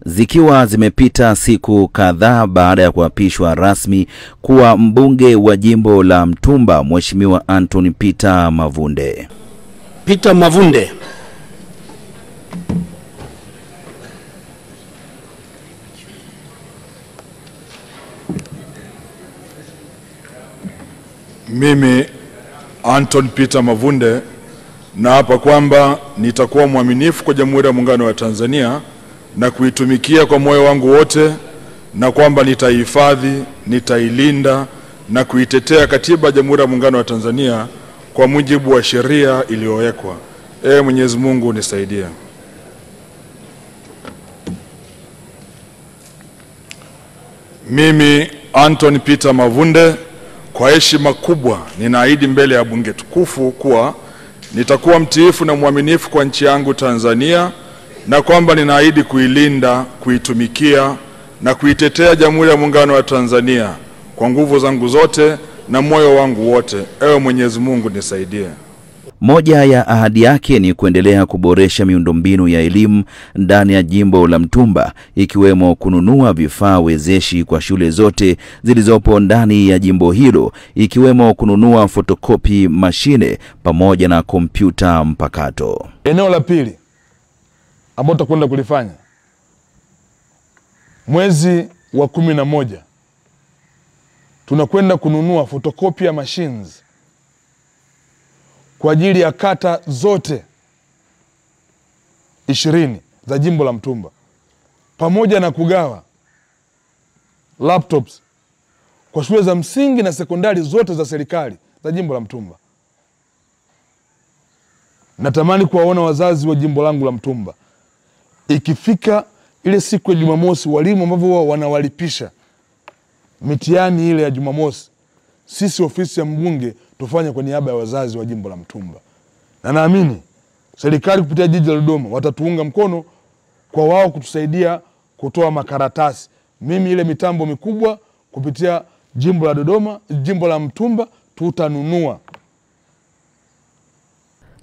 Zikiwa zimepita siku kadhaa baada ya kuapishwa rasmi kuwa mbunge wa jimbo la Mtumba, Mheshimiwa Anthony Peter Mavunde. Peter Mavunde. Mimi Anthony Peter Mavunde naapa kwamba nitakuwa mwaminifu kwa Jamhuri ya Muungano wa Tanzania na kuitumikia kwa moyo wangu wote, na kwamba nitaihifadhi, nitailinda na kuitetea Katiba ya Jamhuri ya Muungano wa Tanzania kwa mujibu wa sheria iliyowekwa. Mwenyezi Mungu nisaidie. Mimi Anthony Peter Mavunde kwa heshima kubwa ninaahidi mbele ya bunge tukufu kuwa nitakuwa mtiifu na mwaminifu kwa nchi yangu Tanzania, na kwamba ninaahidi kuilinda, kuitumikia na kuitetea Jamhuri ya Muungano wa Tanzania kwa nguvu zangu zote na moyo wangu wote. Mwenyezi Mungu nisaidie. Moja ya ahadi yake ni kuendelea kuboresha miundombinu ya elimu ndani ya jimbo la Mtumba, ikiwemo kununua vifaa wezeshi kwa shule zote zilizopo ndani ya jimbo hilo, ikiwemo kununua fotokopi mashine pamoja na kompyuta mpakato. Eneo la pili ambalo tutakwenda kulifanya mwezi wa 11, tunakwenda kununua photocopy machines kwa ajili ya kata zote 20 za jimbo la Mtumba, pamoja na kugawa laptops kwa shule za msingi na sekondari zote za serikali za jimbo la Mtumba. Natamani kuwaona wazazi wa jimbo langu la Mtumba ikifika ile siku ya Jumamosi, walimu ambao wanawalipisha mitihani ile ya Jumamosi, sisi ofisi ya mbunge tufanye kwa niaba ya wazazi wa jimbo la Mtumba. Na naamini serikali kupitia jiji la Dodoma watatuunga mkono kwa wao kutusaidia kutoa makaratasi. Mimi ile mitambo mikubwa kupitia jimbo la Dodoma, jimbo la Mtumba tutanunua.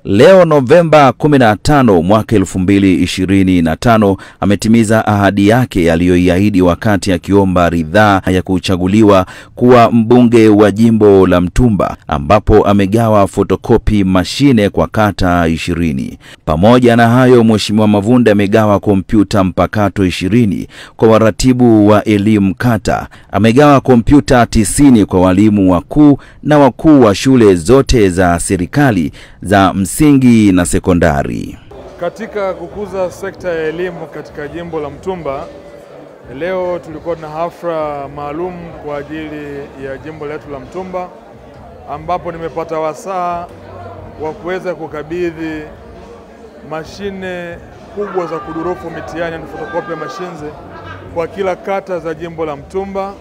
Leo Novemba 15 mwaka 2025 ametimiza ahadi yake aliyoiahidi wakati akiomba ridhaa ya kuchaguliwa kuwa mbunge wa jimbo la Mtumba, ambapo amegawa fotokopi mashine kwa kata 20. Pamoja na hayo, Mheshimiwa Mavunde amegawa kompyuta mpakato 20 kwa waratibu wa elimu kata. Amegawa kompyuta 90 kwa walimu wakuu na wakuu wa shule zote za serikali za msingi na sekondari. Katika kukuza sekta ya elimu katika jimbo la Mtumba, leo tulikuwa na hafla maalum kwa ajili ya jimbo letu la Mtumba, ambapo nimepata wasaa wa kuweza kukabidhi mashine kubwa za kudurufu mitihani na photocopy machines kwa kila kata za jimbo la Mtumba,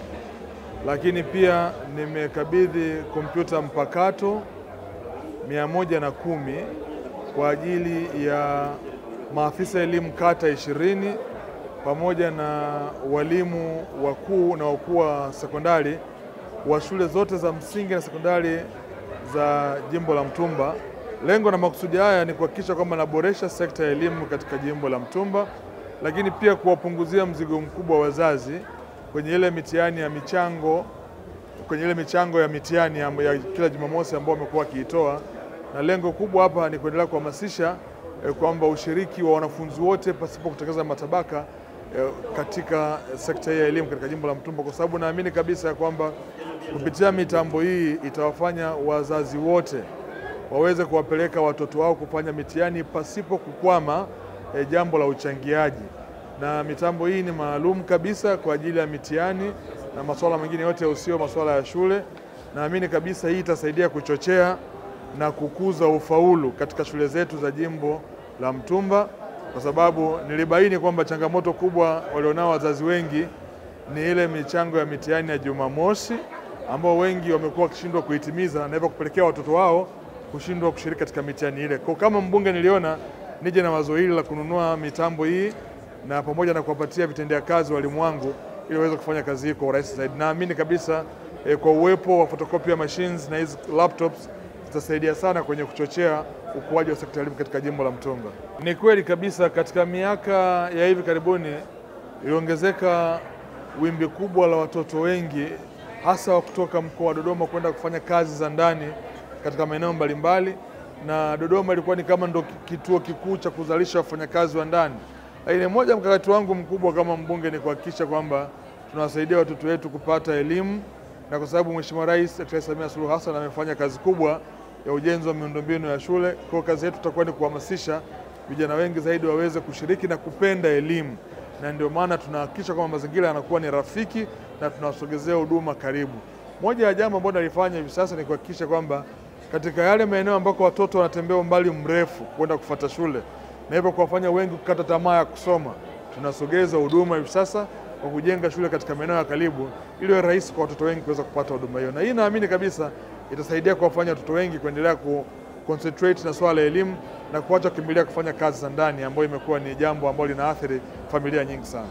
lakini pia nimekabidhi kompyuta mpakato 110 kwa ajili ya maafisa elimu kata 20 pamoja na walimu wakuu na wakuu wa sekondari wa shule zote za msingi na sekondari za jimbo la Mtumba. Lengo na makusudi haya ni kuhakikisha kwamba naboresha sekta ya elimu katika jimbo la Mtumba, lakini pia kuwapunguzia mzigo mkubwa wa wazazi kwenye ile mitihani ya michango, kwenye ile michango ya mitihani ya kila Jumamosi ambao wamekuwa wakiitoa. Na lengo kubwa hapa ni kuendelea kuhamasisha kwamba ushiriki wa wanafunzi wote pasipo kutengeneza matabaka katika sekta ya elimu katika jimbo la Mtumba, kwa sababu naamini kabisa ya kwamba kupitia mitambo hii itawafanya wazazi wote waweze kuwapeleka watoto wao kufanya mitihani pasipo kukwama jambo la uchangiaji. Na mitambo hii ni maalum kabisa kwa ajili ya mitihani na masuala mengine yote usio masuala ya shule. Naamini kabisa hii itasaidia kuchochea na kukuza ufaulu katika shule zetu za jimbo la Mtumba, kwa sababu nilibaini kwamba changamoto kubwa walionao wazazi wengi ni ile michango ya mitihani ya Jumamosi, ambao wengi wamekuwa wakishindwa kuitimiza na hivyo kupelekea watoto wao kushindwa kushiriki katika mitihani ile. Kwa kama mbunge niliona nije na wazo hili la kununua mitambo hii na pamoja na kuwapatia vitendea kazi walimu wangu ili waweze kufanya kazi hii kwa urahisi zaidi. Naamini kabisa kwa uwepo wa photocopy machines na hizi laptops zitasaidia sana kwenye kuchochea ukuaji wa sekta ya elimu katika jimbo la Mtumba. Ni kweli kabisa katika miaka ya hivi karibuni iliongezeka wimbi kubwa la watoto wengi hasa kutoka mkoa wa Dodoma kwenda kufanya kazi za ndani katika maeneo mbalimbali, na Dodoma ilikuwa ni kama ndo kituo kikuu cha kuzalisha wafanyakazi wa ndani. Lakini moja mkakati wangu mkubwa kama mbunge ni kuhakikisha kwamba tunawasaidia watoto wetu kupata elimu, na kwa sababu Mheshimiwa Rais Dr. Samia Suluhu Hassan amefanya kazi kubwa ya ujenzi wa miundombinu ya shule, kwa kazi yetu tutakuwa ni kuhamasisha vijana wengi zaidi waweze kushiriki na kupenda elimu, na ndio maana tunahakikisha kwamba mazingira yanakuwa ni rafiki na tunawasogezea huduma karibu. Moja ya jambo ambalo nalifanya hivi sasa ni kuhakikisha kwamba katika yale maeneo ambako watoto wanatembea umbali mrefu kwenda kufuata shule na hivyo kuwafanya wengi kukata tamaa ya kusoma, tunasogeza huduma hivi sasa kwa kujenga shule katika maeneo ya karibu ili iwe rahisi kwa watoto wengi kuweza kupata huduma hiyo. Na hii naamini kabisa itasaidia kuwafanya watoto wengi kuendelea concentrate na swala la elimu na kuacha kukimbilia kufanya kazi za ndani, ambayo imekuwa ni jambo ambalo linaathiri familia nyingi sana.